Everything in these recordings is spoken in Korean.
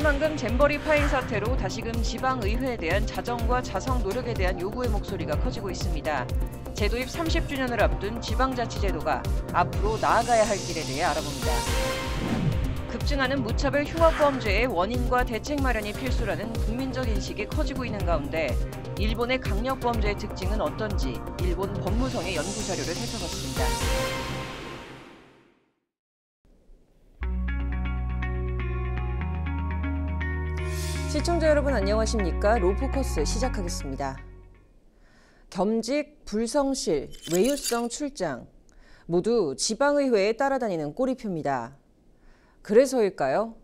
새만금 잼버리 파행 사태로 다시금 지방의회에 대한 자정과 자성 노력에 대한 요구의 목소리가 커지고 있습니다. 제도입 30주년을 앞둔 지방자치제도가 앞으로 나아가야 할 길에 대해 알아봅니다. 급증하는 무차별 흉악범죄의 원인과 대책 마련이 필수라는 국민적 인식이 커지고 있는 가운데 일본의 강력범죄의 특징은 어떤지 일본 법무성의 연구자료를 살펴봤습니다. 시청자 여러분 안녕하십니까? 로포커스 시작하겠습니다. 겸직, 불성실, 외유성 출장 모두 지방의회에 따라다니는 꼬리표입니다. 그래서일까요?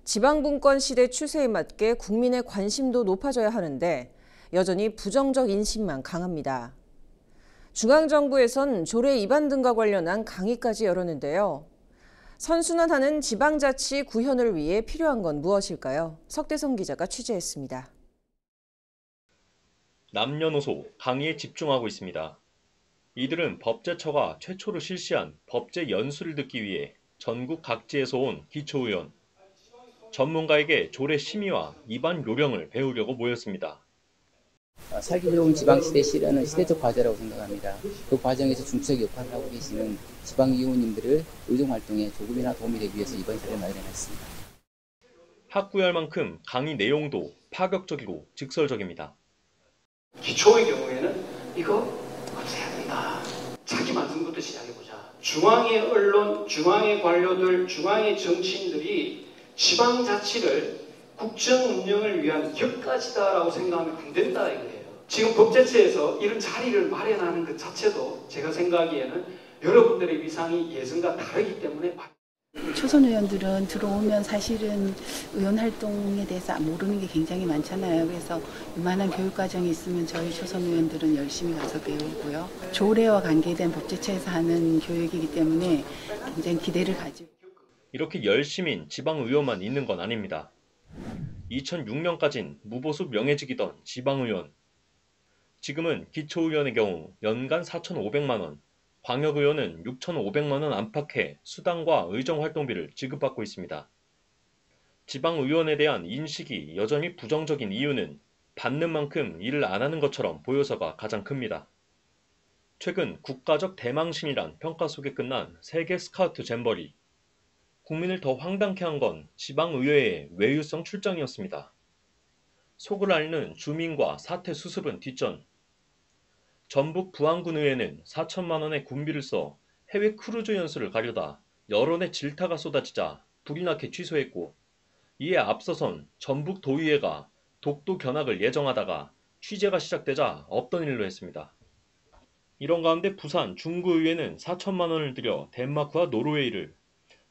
지방분권 시대 추세에 맞게 국민의 관심도 높아져야 하는데 여전히 부정적 인식만 강합니다. 중앙정부에선 조례 위반 등과 관련한 강의까지 열었는데요. 선순환하는 지방자치 구현을 위해 필요한 건 무엇일까요? 석대성 기자가 취재했습니다. 남녀노소 강의에 집중하고 있습니다. 이들은 법제처가 최초로 실시한 법제 연수를 듣기 위해 전국 각지에서 온 기초의원, 전문가에게 조례 심의와 위반 요령을 배우려고 모였습니다. 살기 좋은 지방시대 실현은 시대적 과제라고 생각합니다. 그 과정에서 중추적 역할을 하고 계시는 지방의원님들을 의정활동에 조금이나 도움이 되기 위해서 이번 자리를 마련했습니다. 학구열 만큼 강의 내용도 파격적이고 직설적입니다. 기초의 경우에는 이거 없애야 된다. 자기 말씀부터 시작해보자. 중앙의 언론, 중앙의 관료들, 중앙의 정치인들이 지방자치를 국정 운영을 위한 격가지다라고 생각하면 안 된다 이거예요. 지금 법제처에서 이런 자리를 마련하는 것 자체도 제가 생각하기에는 여러분들의 위상이 예전과 다르기 때문에 초선 의원들은 들어오면 사실은 의원 활동에 대해서 모르는 게 굉장히 많잖아요. 그래서 이만한 교육 과정이 있으면 저희 초선 의원들은 열심히 가서 배우고요. 조례와 관계된 법제처에서 하는 교육이기 때문에 굉장히 기대를 가지고. 이렇게 열심인 지방의원만 있는 건 아닙니다. 2006년까진 무보수 명예직이던 지방의원. 지금은 기초의원의 경우 연간 4,500만 원, 광역의원은 6,500만 원 안팎의 수당과 의정활동비를 지급받고 있습니다. 지방의원에 대한 인식이 여전히 부정적인 이유는 받는 만큼 일을 안 하는 것처럼 보여서가 가장 큽니다. 최근 국가적 대망신이란 평가 속에 끝난 세계 스카우트 잼버리. 국민을 더 황당케 한 건 지방의회의 외유성 출장이었습니다. 속을 앓는 주민과 사태 수습은 뒷전. 전북 부안군의회는 4천만 원의 군비를 써 해외 크루즈 연수를 가려다 여론의 질타가 쏟아지자 불이 나게 취소했고, 이에 앞서선 전북도의회가 독도 견학을 예정하다가 취재가 시작되자 없던 일로 했습니다. 이런 가운데 부산 중구의회는 4천만 원을 들여 덴마크와 노르웨이를,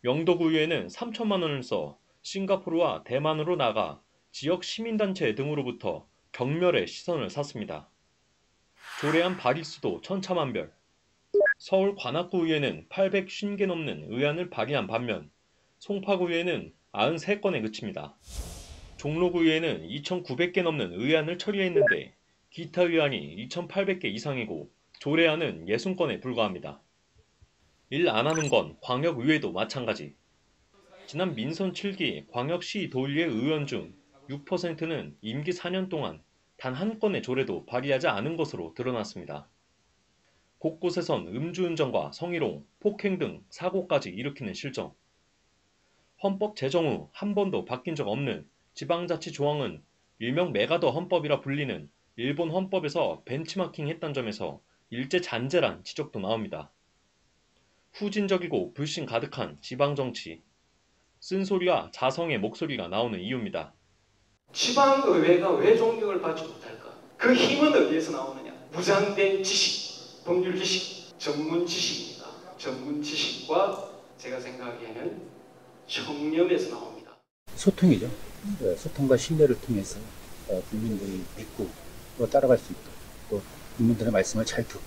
영도구의회는 3천만 원을 써 싱가포르와 대만으로 나가 지역 시민단체 등으로부터 경멸의 시선을 샀습니다. 조례안 발의수도 천차만별. 서울 관악구의회는 850개 넘는 의안을 발의한 반면 송파구의회는 93건에 그칩니다. 종로구의회는 2,900개 넘는 의안을 처리했는데 기타 의안이 2,800개 이상이고 조례안은 60건에 불과합니다. 일 안 하는 건 광역의회도 마찬가지. 지난 민선 7기 광역시 도의회 의원 중 6%는 임기 4년 동안 단 한 건의 조례도 발의하지 않은 것으로 드러났습니다. 곳곳에선 음주운전과 성희롱, 폭행 등 사고까지 일으키는 실정. 헌법 제정 후 한 번도 바뀐 적 없는 지방자치 조항은 일명 메가더 헌법이라 불리는 일본 헌법에서 벤치마킹했던 점에서 일제 잔재란 지적도 나옵니다. 후진적이고 불신 가득한 지방정치. 쓴소리와 자성의 목소리가 나오는 이유입니다. 지방의회가 왜 존경을 받지 못할까? 그 힘은 어디에서 나오느냐? 무장된 지식, 법률 지식, 전문 지식입니다. 전문 지식과 제가 생각하기에는 청렴에서 나옵니다. 소통이죠. 소통과 신뢰를 통해서 국민들이 믿고 또 따라갈 수 있도록, 또 국민들의 말씀을 잘 듣고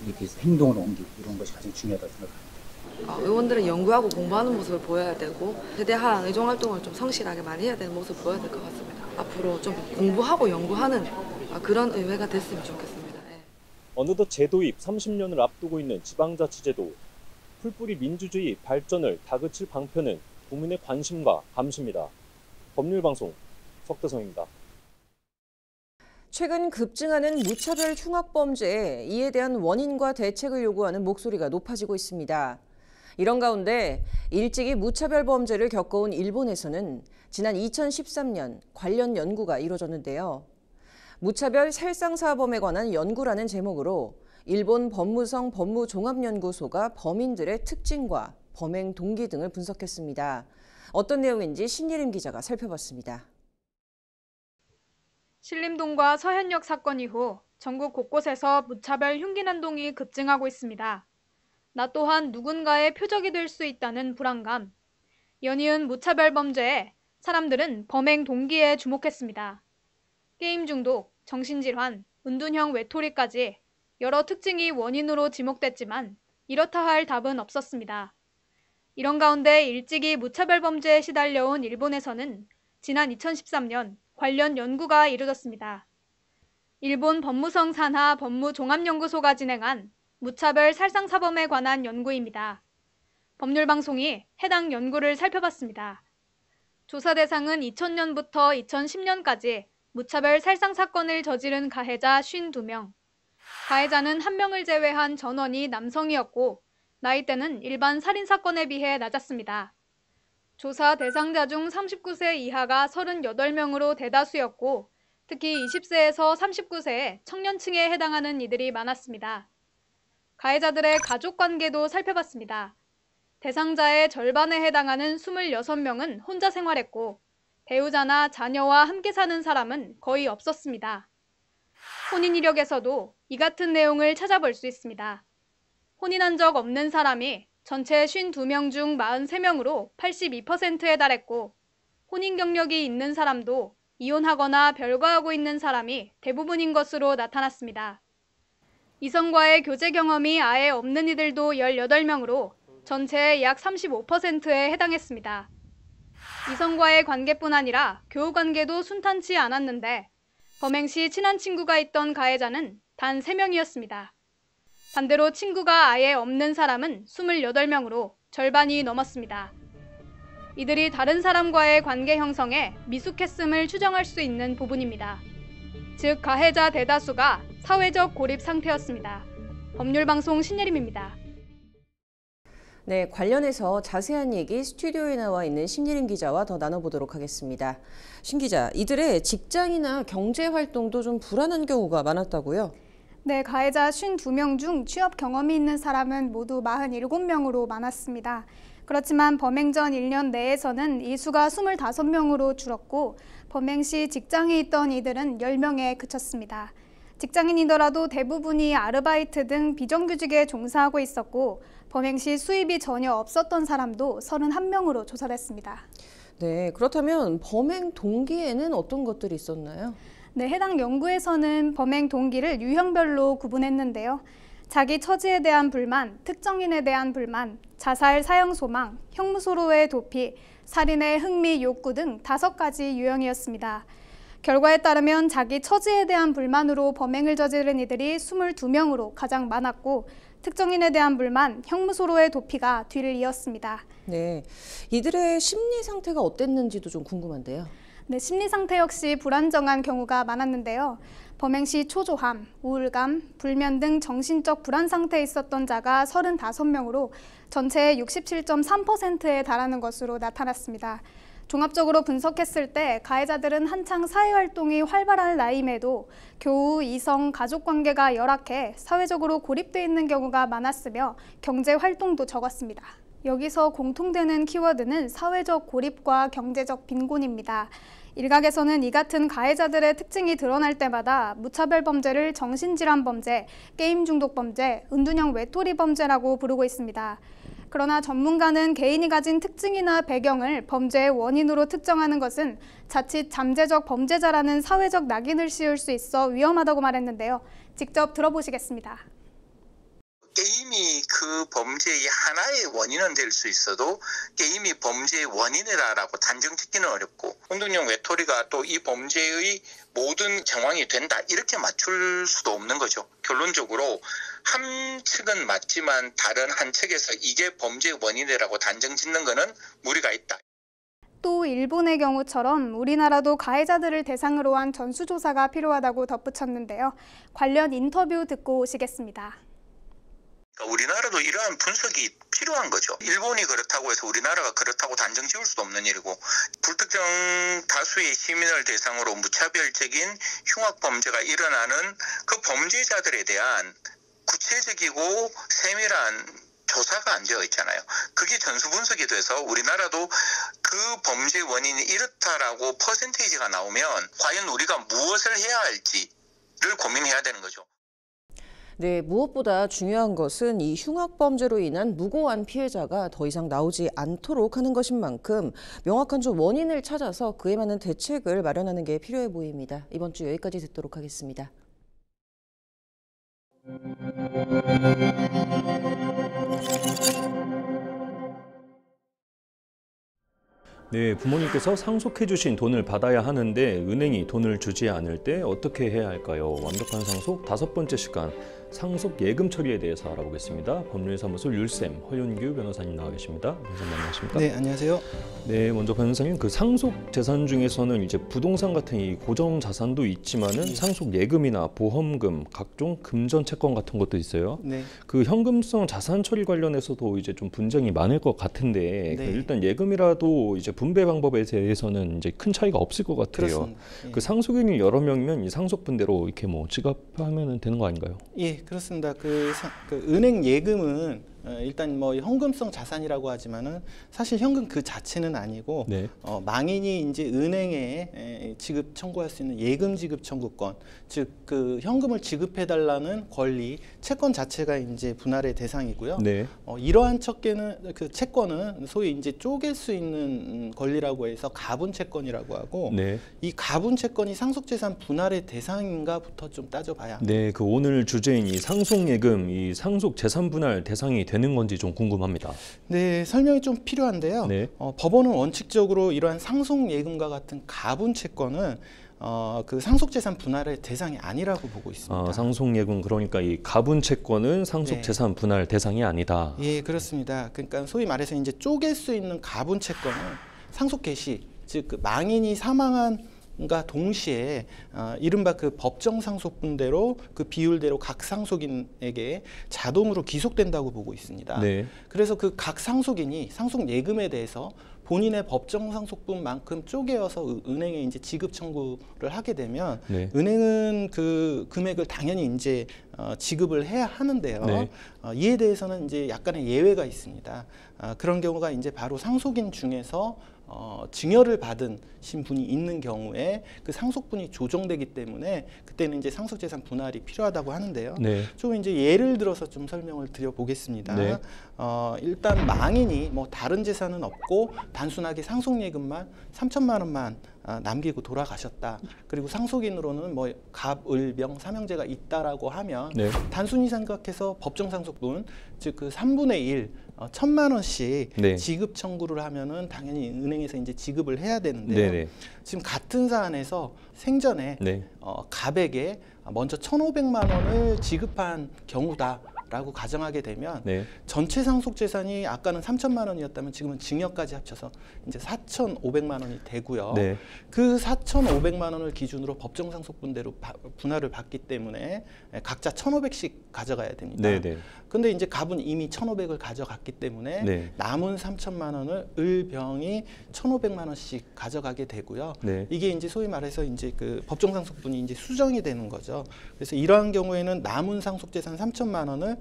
이렇게 행동으로 옮기고 이런 것이 가장 중요하다고 생각합니다. 의원들은 연구하고 공부하는 모습을 보여야 되고 최대한 의정활동을 좀 성실하게 많이 해야 되는 모습을 보여야 될 것 같습니다. 앞으로 좀 공부하고 연구하는 그런 의회가 됐으면 좋겠습니다. 어느덧 제도입 30년을 앞두고 있는 지방자치제도. 풀뿌리 민주주의 발전을 다그칠 방편은 국민의 관심과 감시입니다. 법률방송 석대성입니다. 최근 급증하는 무차별 흉악범죄에 이에 대한 원인과 대책을 요구하는 목소리가 높아지고 있습니다. 이런 가운데 일찍이 무차별 범죄를 겪어온 일본에서는 지난 2013년 관련 연구가 이뤄졌는데요. 무차별 살상사범에 관한 연구라는 제목으로 일본 법무성 법무종합연구소가 범인들의 특징과 범행 동기 등을 분석했습니다. 어떤 내용인지 신예림 기자가 살펴봤습니다. 신림동과 서현역 사건 이후 전국 곳곳에서 무차별 흉기 난동이 급증하고 있습니다. 나 또한 누군가의 표적이 될 수 있다는 불안감. 연이은 무차별 범죄에 사람들은 범행 동기에 주목했습니다. 게임 중독, 정신질환, 은둔형 외톨이까지 여러 특징이 원인으로 지목됐지만 이렇다 할 답은 없었습니다. 이런 가운데 일찍이 무차별 범죄에 시달려온 일본에서는 지난 2013년 관련 연구가 이루어졌습니다. 일본 법무성 산하 법무종합연구소가 진행한 무차별 살상사범에 관한 연구입니다. 법률방송이 해당 연구를 살펴봤습니다. 조사 대상은 2000년부터 2010년까지 무차별 살상사건을 저지른 가해자 52명. 가해자는 1명을 제외한 전원이 남성이었고 나이대는 일반 살인사건에 비해 낮았습니다. 조사 대상자 중 39세 이하가 38명으로 대다수였고 특히 20세에서 39세의 청년층에 해당하는 이들이 많았습니다. 가해자들의 가족관계도 살펴봤습니다. 대상자의 절반에 해당하는 26명은 혼자 생활했고 배우자나 자녀와 함께 사는 사람은 거의 없었습니다. 혼인 이력에서도 이 같은 내용을 찾아볼 수 있습니다. 혼인한 적 없는 사람이 전체 52명 중 43명으로 82%에 달했고 혼인 경력이 있는 사람도 이혼하거나 별거하고 있는 사람이 대부분인 것으로 나타났습니다. 이성과의 교제 경험이 아예 없는 이들도 18명으로 전체의 약 35%에 해당했습니다. 이성과의 관계뿐 아니라 교우 관계도 순탄치 않았는데 범행 시 친한 친구가 있던 가해자는 단 3명이었습니다. 반대로 친구가 아예 없는 사람은 28명으로 절반이 넘었습니다. 이들이 다른 사람과의 관계 형성에 미숙했음을 추정할 수 있는 부분입니다. 즉 가해자 대다수가 사회적 고립 상태였습니다. 법률방송 신예림입니다. 네, 관련해서 자세한 얘기 스튜디오에 나와 있는 신예림 기자와 더 나눠보도록 하겠습니다. 신 기자, 이들의 직장이나 경제 활동도 좀 불안한 경우가 많았다고요? 네, 가해자 52명 중 취업 경험이 있는 사람은 모두 47명으로 많았습니다. 그렇지만 범행 전 1년 내에서는 이 수가 25명으로 줄었고 범행 시 직장에 있던 이들은 10명에 그쳤습니다. 직장인이더라도 대부분이 아르바이트 등 비정규직에 종사하고 있었고 범행 시 수입이 전혀 없었던 사람도 31명으로 조사됐습니다. 네, 그렇다면 범행 동기에는 어떤 것들이 있었나요? 네, 해당 연구에서는 범행 동기를 유형별로 구분했는데요. 자기 처지에 대한 불만, 특정인에 대한 불만, 자살 사형 소망, 형무소로의 도피, 살인의 흥미 욕구 등 5가지 유형이었습니다. 결과에 따르면 자기 처지에 대한 불만으로 범행을 저지른 이들이 22명으로 가장 많았고 특정인에 대한 불만, 형무소로의 도피가 뒤를 이었습니다. 네, 이들의 심리 상태가 어땠는지도 좀 궁금한데요. 네, 심리 상태 역시 불안정한 경우가 많았는데요. 범행 시 초조함, 우울감, 불면 등 정신적 불안 상태에 있었던 자가 35명으로 전체의 67.3%에 달하는 것으로 나타났습니다. 종합적으로 분석했을 때 가해자들은 한창 사회활동이 활발한 나이임에도 교우, 이성, 가족관계가 열악해 사회적으로 고립돼 있는 경우가 많았으며 경제활동도 적었습니다. 여기서 공통되는 키워드는 사회적 고립과 경제적 빈곤입니다. 일각에서는 이 같은 가해자들의 특징이 드러날 때마다 무차별 범죄를 정신질환 범죄, 게임 중독 범죄, 은둔형 외톨이 범죄라고 부르고 있습니다. 그러나 전문가는 개인이 가진 특징이나 배경을 범죄의 원인으로 특정하는 것은 자칫 잠재적 범죄자라는 사회적 낙인을 씌울 수 있어 위험하다고 말했는데요. 직접 들어보시겠습니다. 게임이 그 범죄의 하나의 원인은 될 수 있어도 게임이 범죄의 원인이라고 단정짓기는 어렵고 은둔형 외톨이가 또 이 범죄의 모든 정황이 된다 이렇게 맞출 수도 없는 거죠. 결론적으로 한 측은 맞지만 다른 한 측에서 이게 범죄의 원인이라고 단정짓는 것은 무리가 있다. 또 일본의 경우처럼 우리나라도 가해자들을 대상으로 한 전수조사가 필요하다고 덧붙였는데요. 관련 인터뷰 듣고 오시겠습니다. 우리나라도 이러한 분석이 필요한 거죠. 일본이 그렇다고 해서 우리나라가 그렇다고 단정 지을 수도 없는 일이고, 불특정 다수의 시민을 대상으로 무차별적인 흉악범죄가 일어나는 그 범죄자들에 대한 구체적이고 세밀한 조사가 안 되어 있잖아요. 그게 전수 분석이 돼서 우리나라도 그 범죄 원인이 이렇다라고 퍼센테이지가 나오면 과연 우리가 무엇을 해야 할지를 고민해야 되는 거죠. 네, 무엇보다 중요한 것은 이 흉악범죄로 인한 무고한 피해자가 더 이상 나오지 않도록 하는 것인 만큼 명확한 좀 원인을 찾아서 그에 맞는 대책을 마련하는 게 필요해 보입니다. 이번 주 여기까지 듣도록 하겠습니다. 네, 부모님께서 상속해주신 돈을 받아야 하는데 은행이 돈을 주지 않을 때 어떻게 해야 할까요? 완벽한 상속 5번째 시간, 상속 예금 처리에 대해서 알아보겠습니다. 법률사무소 율쌤 허윤규 변호사님 나와 계십니다. 변호사님 안녕하십니까? 네, 안녕하세요. 네, 먼저 변호사님, 그 상속 재산 중에서는 이제 부동산 같은 이 고정 자산도 있지만은 상속 예금이나 보험금, 각종 금전 채권 같은 것도 있어요. 네. 그 현금성 자산 처리 관련해서도 이제 좀 분쟁이 많을 것 같은데, 네. 그 일단 예금이라도 이제 분배 방법에 대해서는 이제 큰 차이가 없을 것 같아요. 그렇습니다. 예. 그 상속인이 여러 명이면 이 상속 분대로 이렇게 뭐 지급하면 되는 거 아닌가요? 예, 그렇습니다. 그 은행 예금은 일단 뭐 현금성 자산이라고 하지만은 사실 현금 그 자체는 아니고 네. 망인이 이제 은행에 지급 청구할 수 있는 예금 지급 청구권, 즉 그 현금을 지급해 달라는 권리, 채권 자체가 이제 분할의 대상이고요. 네. 이러한 그 채권은 소위 이제 쪼갤 수 있는 권리라고 해서 가분 채권이라고 하고, 네. 이 가분 채권이 상속재산 분할의 대상인가부터 좀 따져봐야 합니다. 네, 그 오늘 주제인 이 상속 예금, 이 상속 재산 분할 대상이 되는 건지 좀 궁금합니다. 네, 설명이 좀 필요한데요. 네. 법원은 원칙적으로 이러한 상속 예금과 같은 가분 채권은 그 상속재산 분할의 대상이 아니라고 보고 있습니다. 상속 예금, 그러니까 이 가분 채권은 상속 네. 재산 분할 대상이 아니다. 예, 그렇습니다. 그러니까 소위 말해서 이제 쪼갤 수 있는 가분 채권은 상속 개시, 즉 그 망인이 사망한과 동시에 이른바 그 법정 상속분대로 그 비율대로 각 상속인에게 자동으로 기속된다고 보고 있습니다. 네. 그래서 그 각 상속인이 상속 예금에 대해서 본인의 법정 상속분만큼 쪼개어서 은행에 이제 지급 청구를 하게 되면 네. 은행은 그 금액을 당연히 이제 지급을 해야 하는데요. 네. 이에 대해서는 이제 약간의 예외가 있습니다. 그런 경우가 이제 바로 상속인 중에서 증여를 받은 신분이 있는 경우에 그 상속분이 조정되기 때문에 그때는 이제 상속재산 분할이 필요하다고 하는데요. 네. 좀 이제 예를 들어서 좀 설명을 드려보겠습니다. 네. 일단 망인이 뭐 다른 재산은 없고 단순하게 상속예금만 3천만 원만 남기고 돌아가셨다. 그리고 상속인으로는 뭐 갑, 을, 명, 삼형제가 있다라고 하면 네. 단순히 생각해서 법정 상속분, 즉 그 3분의 1, 1,000만 원씩 네. 지급 청구를 하면은 당연히 은행에서 이제 지급을 해야 되는데요. 네네. 지금 같은 사안에서 생전에 네. 갑에게 먼저 1,500만 원을 지급한 경우다. 라고 가정하게 되면 네. 전체 상속 재산이 아까는 3천만 원이었다면 지금은 증여까지 합쳐서 이제 4,500만 원이 되고요. 네. 그 4,500만 원을 기준으로 법정 상속분대로 분할을 받기 때문에 각자 1,500씩 가져가야 됩니다. 네네. 근데 이제 갑은 이미 1,500을 가져갔기 때문에 네. 남은 3천만 원을 을병이 1,500만 원씩 가져가게 되고요. 네. 이게 이제 소위 말해서 이제 그 법정 상속분이 이제 수정이 되는 거죠. 그래서 이러한 경우에는 남은 상속재산 3천만 원을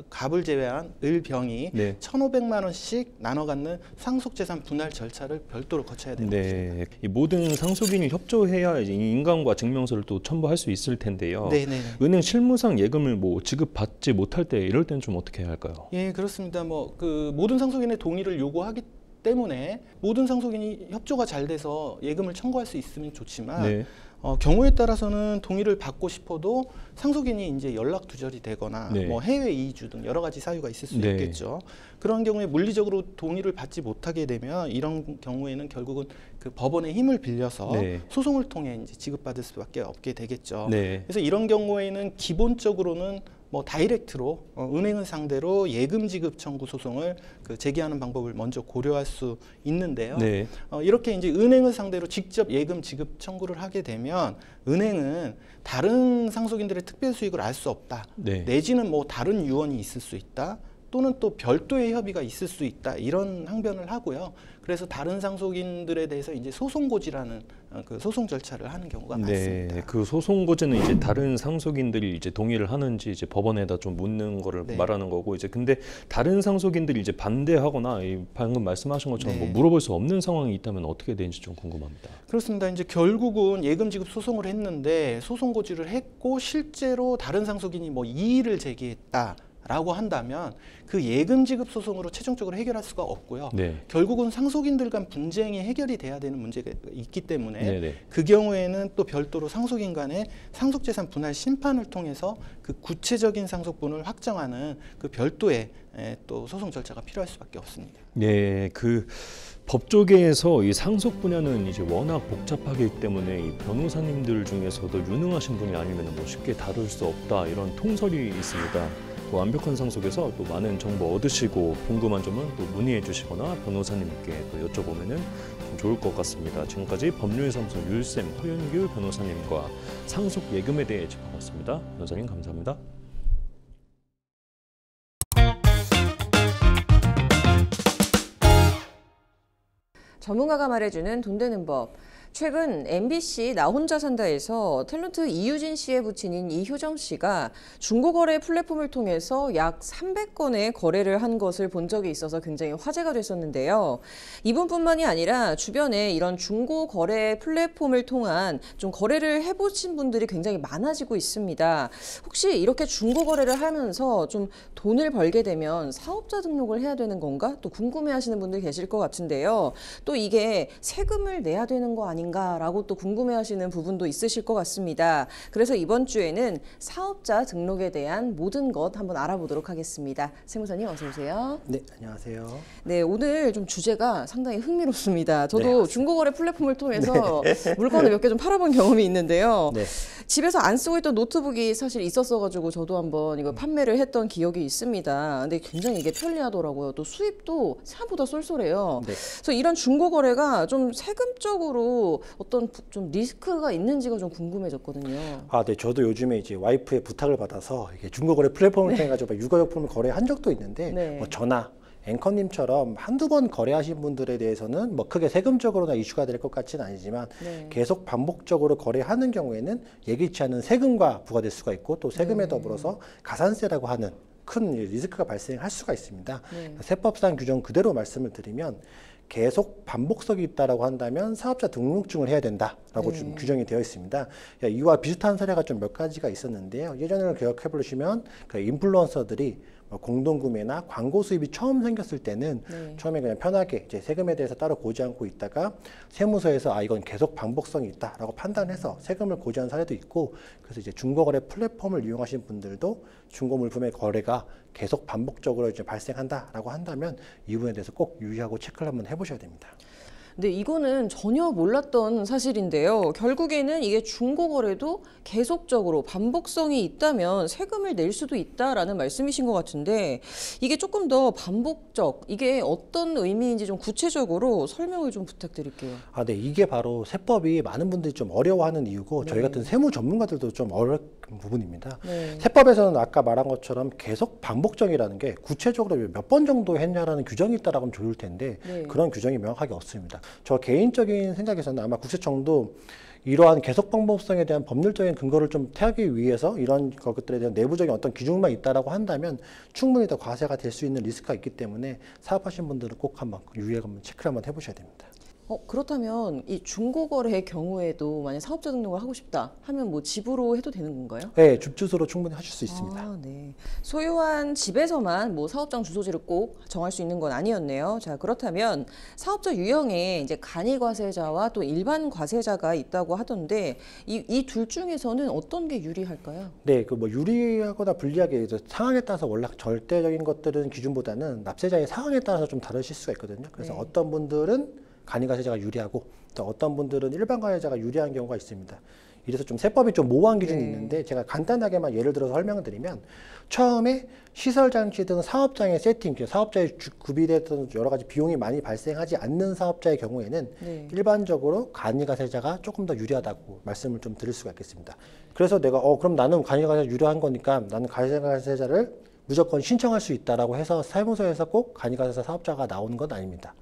갑을 제외한 을병이 네. 1,500만 원씩 나눠 갖는 상속재산 분할 절차를 별도로 거쳐야 되는 거죠. 네. 이 모든 상속인이 협조해야 이제 인감과 증명서를 또 첨부할 수 있을 텐데요. 네네. 은행 실무상 예금을 뭐 지급받지 못할 때 이럴 때는 좀 어떻게 해야 할까요? 예, 그렇습니다. 뭐 그 모든 상속인의 동의를 요구하기 때문에 모든 상속인이 협조가 잘 돼서 예금을 청구할 수 있으면 좋지만 네. 경우에 따라서는 동의를 받고 싶어도 상속인이 이제 연락 두절이 되거나 네. 뭐 해외 이주 등 여러 가지 사유가 있을 수 네. 있겠죠. 그런 경우에 물리적으로 동의를 받지 못하게 되면 이런 경우에는 결국은 그 법원의 힘을 빌려서 네. 소송을 통해 이제 지급받을 수밖에 없게 되겠죠. 네. 그래서 이런 경우에는 기본적으로는 뭐 다이렉트로 은행을 상대로 예금 지급 청구 소송을 제기하는 방법을 먼저 고려할 수 있는데요. 네. 이렇게 이제 은행을 상대로 직접 예금 지급 청구를 하게 되면 은행은 다른 상속인들의 특별 수익을 알 수 없다. 네. 내지는 뭐 다른 유언이 있을 수 있다. 또는 또 별도의 협의가 있을 수 있다. 이런 항변을 하고요. 그래서 다른 상속인들에 대해서 이제 소송고지라는 그 소송 절차를 하는 경우가 많습니다. 네, 그 소송고지는 이제 다른 상속인들이 이제 동의를 하는지 이제 법원에다 좀 묻는 거를 네. 말하는 거고, 이제 근데 다른 상속인들이 이제 반대하거나 방금 말씀하신 것처럼 네. 뭐 물어볼 수 없는 상황이 있다면 어떻게 되는지 좀 궁금합니다. 그렇습니다. 이제 결국은 예금 지급 소송을 했는데 소송고지를 했고 실제로 다른 상속인이 뭐 이의를 제기했다. 라고 한다면 그 예금 지급 소송으로 최종적으로 해결할 수가 없고요. 네. 결국은 상속인들 간 분쟁이 해결이 돼야 되는 문제가 있기 때문에 네네. 그 경우에는 또 별도로 상속인 간의 상속재산 분할 심판을 통해서 그 구체적인 상속분을 확정하는 그 별도의 또 소송 절차가 필요할 수밖에 없습니다. 네, 그 법조계에서 이 상속 분야는 이제 워낙 복잡하기 때문에 이 변호사님들 중에서도 유능하신 분이 아니면 뭐 쉽게 다룰 수 없다, 이런 통설이 있습니다. 완벽한 상속에서 또 많은 정보 얻으시고 궁금한 점은 또 문의해 주시거나 변호사님께 또 여쭤보면은 좀 좋을 것 같습니다. 지금까지 법률사무소 율쌤 허윤규 변호사님과 상속 예금에 대해 짚어봤습니다. 변호사님 감사합니다. 전문가가 말해주는 돈 되는 법. 최근 MBC 나 혼자 산다에서 탤런트 이유진 씨의 부친인 이효정 씨가 중고거래 플랫폼을 통해서 약 300건의 거래를 한 것을 본 적이 있어서 굉장히 화제가 됐었는데요. 이분뿐만이 아니라 주변에 이런 중고거래 플랫폼을 통한 좀 거래를 해보신 분들이 굉장히 많아지고 있습니다. 혹시 이렇게 중고거래를 하면서 좀 돈을 벌게 되면 사업자 등록을 해야 되는 건가? 또 궁금해하시는 분들 계실 것 같은데요. 또 이게 세금을 내야 되는 거 아닌가라고 또 궁금해하시는 부분도 있으실 것 같습니다. 그래서 이번 주에는 사업자 등록에 대한 모든 것 한번 알아보도록 하겠습니다. 세무사님 어서 오세요. 네, 안녕하세요. 네, 오늘 좀 주제가 상당히 흥미롭습니다. 저도 중고거래 플랫폼을 통해서 물건을 몇 개 좀 팔아본 경험이 있는데요. 네. 집에서 안 쓰고 있던 노트북이 사실 있었어가지고 저도 한번 이거 판매를 했던 기억이 있습니다. 근데 굉장히 이게 편리하더라고요. 또 수입도 생각보다 쏠쏠해요. 네. 그래서 이런 중고거래가 좀 세금적으로 어떤 좀 리스크가 있는지가 좀 궁금해졌거든요. 아, 네. 저도 요즘에 이제 와이프의 부탁을 받아서 이게 중고거래 플랫폼을 통해 가지고 육아용품을 거래한 적도 있는데 뭐 저나 앵커님처럼 한두 번 거래하신 분들에 대해서는 뭐 크게 세금적으로나 이슈가 될 것 같지는 아니지만 계속 반복적으로 거래하는 경우에는 예기치 않은 세금과 부과될 수가 있고 또 세금에 더불어서 가산세라고 하는 큰 리스크가 발생할 수가 있습니다. 세법상 규정 그대로 말씀을 드리면 계속 반복성이 있다라고 한다면 사업자 등록증을 해야 된다라고 좀 규정이 되어 있습니다. 이와 비슷한 사례가 좀 몇 가지가 있었는데요. 예전을 기억해 보시면 그 인플루언서들이 공동구매나 광고 수입이 처음 생겼을 때는 처음에 그냥 편하게 이제 세금에 대해서 따로 고지 않고 있다가 세무서에서 아 이건 계속 반복성이 있다라고 판단해서 세금을 고지한 사례도 있고, 그래서 이제 중고거래 플랫폼을 이용하신 분들도 중고 물품의 거래가 계속 반복적으로 이제 발생한다라고 한다면 이 부분에 대해서 꼭 유의하고 체크를 한번 해보셔야 됩니다. 네, 이거는 전혀 몰랐던 사실인데요. 결국에는 이게 중고거래도 계속적으로 반복성이 있다면 세금을 낼 수도 있다라는 말씀이신 것 같은데, 이게 조금 더 반복적, 이게 어떤 의미인지 좀 구체적으로 설명을 좀 부탁드릴게요. 아, 네. 이게 바로 세법이 많은 분들이 좀 어려워하는 이유고 저희 같은 세무 전문가들도 좀 어려운 부분입니다. 세법에서는 아까 말한 것처럼 계속 반복적이라는 게 구체적으로 몇 번 정도 했냐라는 규정이 있다라고 하면 좋을 텐데 그런 규정이 명확하게 없습니다. 저 개인적인 생각에서는 아마 국세청도 이러한 계속 반복성에 대한 법률적인 근거를 좀 태하기 위해서 이런 것들에 대한 내부적인 어떤 기준만 있다라고 한다면 충분히 더 과세가 될 수 있는 리스크가 있기 때문에 사업하신 분들은 꼭 한번 유의하고 체크를 한번 해보셔야 됩니다. 그렇다면 이 중고거래의 경우에도 만약 사업자 등록을 하고 싶다 하면 뭐 집으로 해도 되는 건가요? 네, 집 주소로 충분히 하실 수 있습니다. 아, 네. 소유한 집에서만 뭐 사업장 주소지를 꼭 정할 수 있는 건 아니었네요. 자, 그렇다면 사업자 유형에 이제 간이 과세자와 또 일반 과세자가 있다고 하던데 이 둘 중에서는 어떤 게 유리할까요? 네, 그 뭐 유리하거나 불리하게 상황에 따라서 원래 절대적인 것들은 기준보다는 납세자의 상황에 따라서 좀 다르실 수가 있거든요. 그래서 어떤 분들은 간이과세자가 유리하고 또 어떤 분들은 일반 과세자가 유리한 경우가 있습니다. 이래서 좀 세법이 좀 모호한 기준이 있는데 제가 간단하게만 예를 들어서 설명드리면 처음에 시설장치 등 사업장의 세팅, 사업자의 구비됐던 여러 가지 비용이 많이 발생하지 않는 사업자의 경우에는 일반적으로 간이가세자가 조금 더 유리하다고 말씀을 좀 드릴 수가 있겠습니다. 그래서 내가 그럼 나는 간이가세자 유리한 거니까 나는 간이가세자를 무조건 신청할 수 있다라고 해서 사무소에서 꼭 간이가세자 사업자가 나오는 건 아닙니다.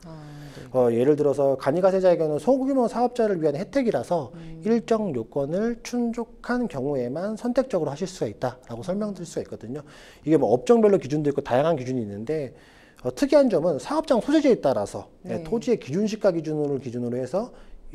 예를 들어서 간이가세자의 경우는 소규모 사업자를 위한 혜택이라서 일정 요건을 충족한 경우에만 선택적으로 하실 수가 있다라고 설명드릴 수가 있거든요. 이게 뭐 업종별로 기준도 있고 다양한 기준이 있는데 특이한 점은 사업장 소재지에 따라서 토지의 기준시가 기준으로 해서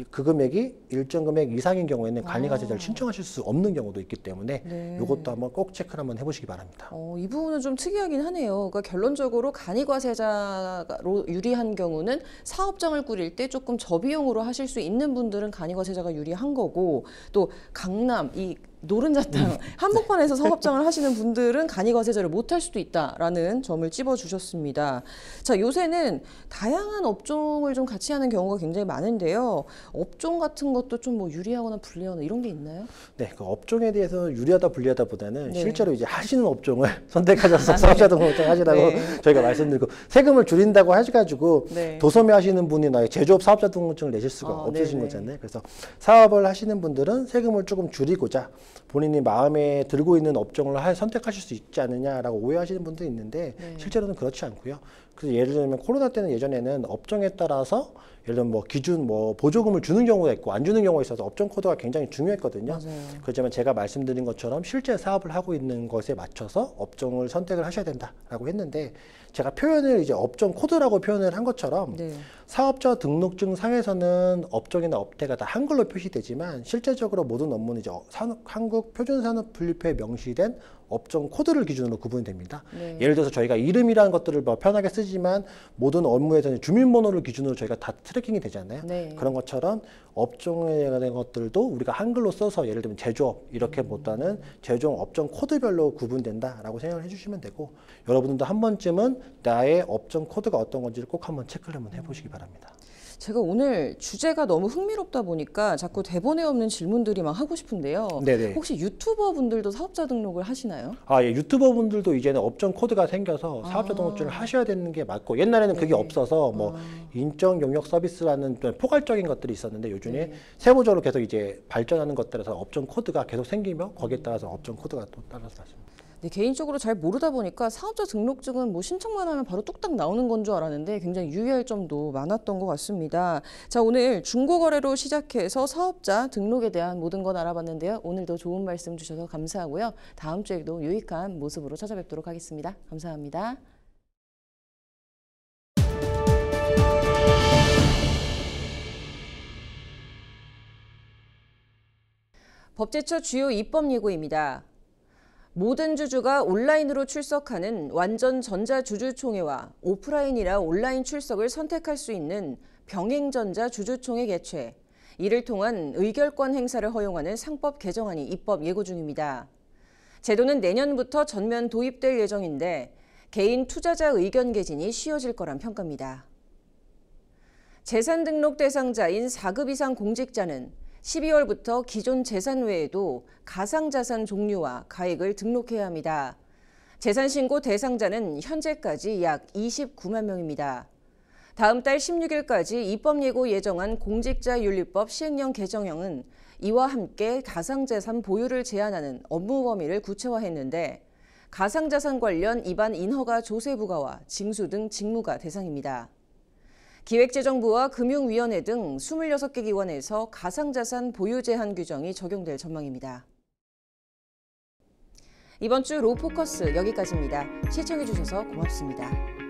그 금액이 일정 금액 이상인 경우에는 간이가세자를 신청하실 수 없는 경우도 있기 때문에 이것도 한번 꼭 체크를 한번 해보시기 바랍니다. 이 부분은 좀 특이하긴 하네요. 그러니까 결론적으로 간이가세자로 유리한 경우는 사업장을 꾸릴 때 조금 저비용으로 하실 수 있는 분들은 간이가세자가 유리한 거고, 또 강남, 이 노른자탕 한복판에서 사업장을 하시는 분들은 간이가세자를 못할 수도 있다라는 점을 찝어주셨습니다. 자, 요새는 다양한 업종을 좀 같이 하는 경우가 굉장히 많은데요. 업종 같은 것도 좀 뭐 유리하거나 불리하거나 이런 게 있나요? 네, 그 업종에 대해서 유리하다 불리하다보다는 실제로 이제 하시는 업종을 선택하셔서 사업자 등록증 하시라고 저희가 말씀드리고, 세금을 줄인다고 하셔가지고 도소매 하시는 분이 제조업 사업자 등록증을 내실 수가 없으신 거잖아요. 그래서 사업을 하시는 분들은 세금을 조금 줄이고자 본인이 마음에 들고 있는 업종을 선택하실 수 있지 않느냐라고 오해하시는 분도 있는데 실제로는 그렇지 않고요. 그래서 예를 들면 코로나 때는 예전에는 업종에 따라서 예를 들면 뭐 기준 보조금을 주는 경우가 있고 안 주는 경우가 있어서 업종 코드가 굉장히 중요했거든요. 그렇지만 제가 말씀드린 것처럼 실제 사업을 하고 있는 것에 맞춰서 업종을 선택을 하셔야 된다라고 했는데, 제가 표현을 이제 업종 코드라고 표현을 한 것처럼 사업자 등록증 상에서는 업종이나 업태가 다 한글로 표시되지만 실제적으로 모든 업무는 이제 한국표준산업분리표에 명시된 업종 코드를 기준으로 구분이 됩니다. 예를 들어서 저희가 이름이라는 것들을 편하게 쓰지만 모든 업무에서는 주민번호를 기준으로 저희가 다 트래킹이 되잖아요. 그런 것처럼 업종에 관한 것들도 우리가 한글로 써서 예를 들면 제조업 이렇게 보다는 제조업 업종 코드별로 구분된다라고 생각을 해주시면 되고, 여러분들도 한 번쯤은 나의 업종 코드가 어떤 건지를 꼭 한번 체크를 한번 해보시기 바랍니다. 제가 오늘 주제가 너무 흥미롭다 보니까 자꾸 대본에 없는 질문들이 막 하고 싶은데요. 혹시 유튜버 분들도 사업자 등록을 하시나요? 예, 유튜버 분들도 이제는 업종 코드가 생겨서 사업자 등록증을 하셔야 되는 게 맞고, 옛날에는 그게 없어서 뭐 인적 영역 서비스라는 포괄적인 것들이 있었는데 요즘에 세부적으로 계속 이제 발전하는 것들에서 업종 코드가 계속 생기며 거기에 따라서 업종 코드가 또 따라서 나십니다. 네, 개인적으로 잘 모르다 보니까 사업자 등록증은 뭐 신청만 하면 바로 뚝딱 나오는 건 줄 알았는데 굉장히 유의할 점도 많았던 것 같습니다. 자, 오늘 중고거래로 시작해서 사업자 등록에 대한 모든 건 알아봤는데요. 오늘도 좋은 말씀 주셔서 감사하고요. 다음 주에도 유익한 모습으로 찾아뵙도록 하겠습니다. 감사합니다. 법제처 주요 입법 예고입니다. 모든 주주가 온라인으로 출석하는 완전 전자주주총회와 오프라인이라 온라인 출석을 선택할 수 있는 병행전자 주주총회 개최, 이를 통한 의결권 행사를 허용하는 상법 개정안이 입법 예고 중입니다. 제도는 내년부터 전면 도입될 예정인데 개인 투자자 의견 개진이 쉬워질 거란 평가입니다. 재산 등록 대상자인 4급 이상 공직자는 12월부터 기존 재산 외에도 가상자산 종류와 가액을 등록해야 합니다. 재산 신고 대상자는 현재까지 약 29만 명입니다. 다음 달 16일까지 입법 예고 예정한 공직자윤리법 시행령 개정형은 이와 함께 가상자산 보유를 제한하는 업무 범위를 구체화했는데, 가상자산 관련 입안 인허가 조세 부과와 징수 등 직무가 대상입니다. 기획재정부와 금융위원회 등 26개 기관에서 가상자산 보유 제한 규정이 적용될 전망입니다. 이번 주 로포커스 여기까지입니다. 시청해주셔서 고맙습니다.